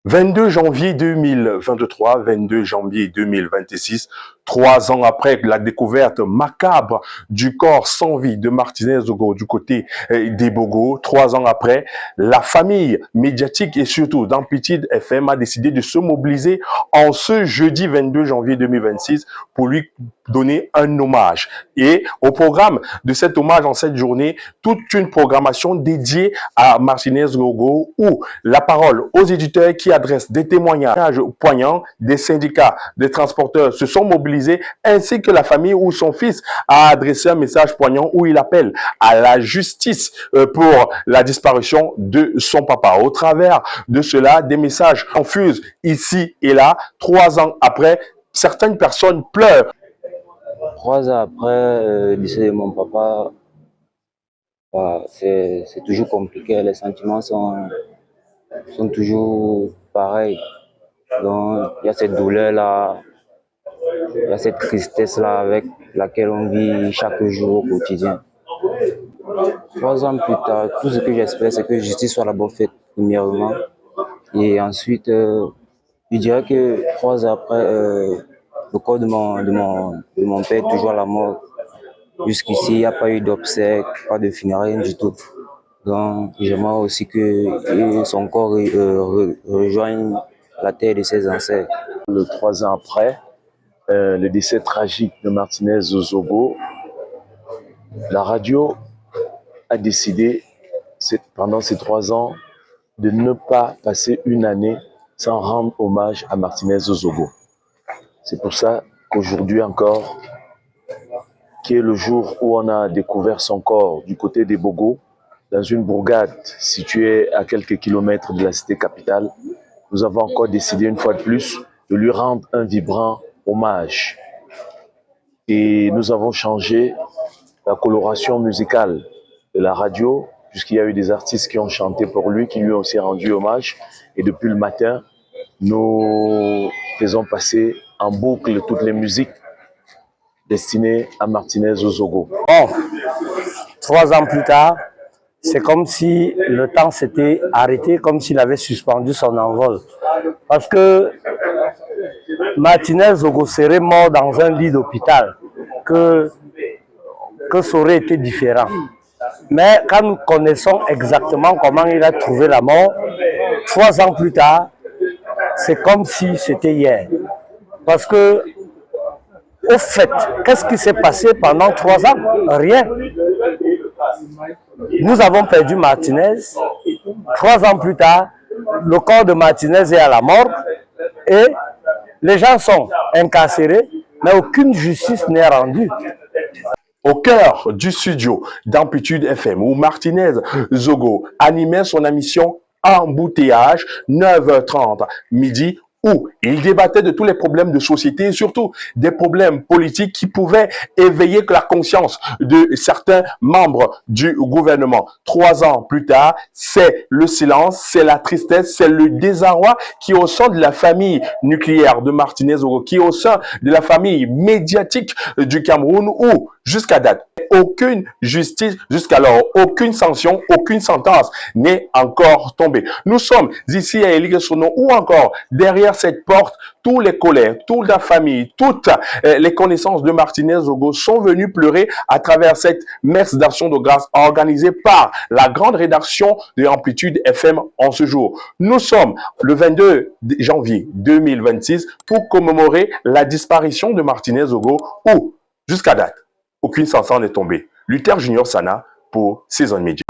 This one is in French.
22 janvier 2023, 22 janvier 2026, 3 ans après la découverte macabre du corps sans vie de Martinez Zogo du côté des Bogos, 3 ans après, la famille médiatique et surtout d'Amplitude FM a décidé de se mobiliser en ce jeudi 22 janvier 2026 pour lui donner un hommage. Et au programme de cet hommage en cette journée, toute une programmation dédiée à Martinez Zogo où la parole aux éditeurs qui adressent des témoignages poignants, des syndicats, des transporteurs se sont mobilisés, ainsi que la famille où son fils a adressé un message poignant où il appelle à la justice pour la disparition de son papa. Au travers de cela, des messages confusent ici et là. 3 ans après, certaines personnes pleurent. 3 ans après le décès de mon papa, c'est toujours compliqué. Les sentiments sont toujours pareils. Donc, il y a cette douleur-là, il y a cette tristesse-là avec laquelle on vit chaque jour au quotidien. 3 ans plus tard, tout ce que j'espère, c'est que justice soit d'abord faite, premièrement. Et ensuite, je dirais que 3 ans après, le corps de mon père est toujours à la mort. Jusqu'ici, il n'y a pas eu d'obsèques, pas de funérailles, du tout. Donc, j'aimerais aussi que son corps rejoigne la terre de ses ancêtres. 3 ans après le décès tragique de Martinez Zogo, la radio a décidé, pendant ces 3 ans, de ne pas passer une année sans rendre hommage à Martinez Zogo. C'est pour ça qu'aujourd'hui encore, qui est le jour où on a découvert son corps du côté des Bogos, dans une bourgade située à quelques kilomètres de la cité capitale, nous avons encore décidé une fois de plus de lui rendre un vibrant hommage. Et nous avons changé la coloration musicale de la radio, puisqu'il y a eu des artistes qui ont chanté pour lui, qui lui ont aussi rendu hommage. Et depuis le matin, nous faisons passer en boucle toutes les musiques destinées à Martinez Zogo. Bon, 3 ans plus tard, c'est comme si le temps s'était arrêté, comme s'il avait suspendu son envol. Parce que Martinez Zogo serait mort dans un lit d'hôpital, que ça aurait été différent. Mais quand nous connaissons exactement comment il a trouvé la mort, 3 ans plus tard, c'est comme si c'était hier. Parce que, au fait, qu'est-ce qui s'est passé pendant 3 ans? Rien. Nous avons perdu Martinez. 3 ans plus tard, le corps de Martinez est à la morgue et les gens sont incarcérés, mais aucune justice n'est rendue. Au cœur du studio d'Amplitude FM, où Martinez Zogo animait son émission Embouteillage, 9h30 midi, où il débattait de tous les problèmes de société et surtout des problèmes politiques qui pouvaient éveiller la conscience de certains membres du gouvernement. 3 ans plus tard, c'est le silence, c'est la tristesse, c'est le désarroi qui est au sein de la famille nucléaire de Martinez Zogo, qui est au sein de la famille médiatique du Cameroun où, jusqu'à date, aucune justice, jusqu'alors, aucune sanction, aucune sentence n'est encore tombée. Nous sommes ici à Elie-Sono ou encore derrière cette porte, tous les collègues, toute la famille, toutes les connaissances de Martinez Zogo sont venus pleurer à travers cette messe d'action de grâce organisée par la grande rédaction de Amplitude FM en ce jour. Nous sommes le 22 janvier 2026 pour commémorer la disparition de Martinez Zogo où, jusqu'à date, aucune sanction n'est tombée. Luther Junior Sana pour Saison Media.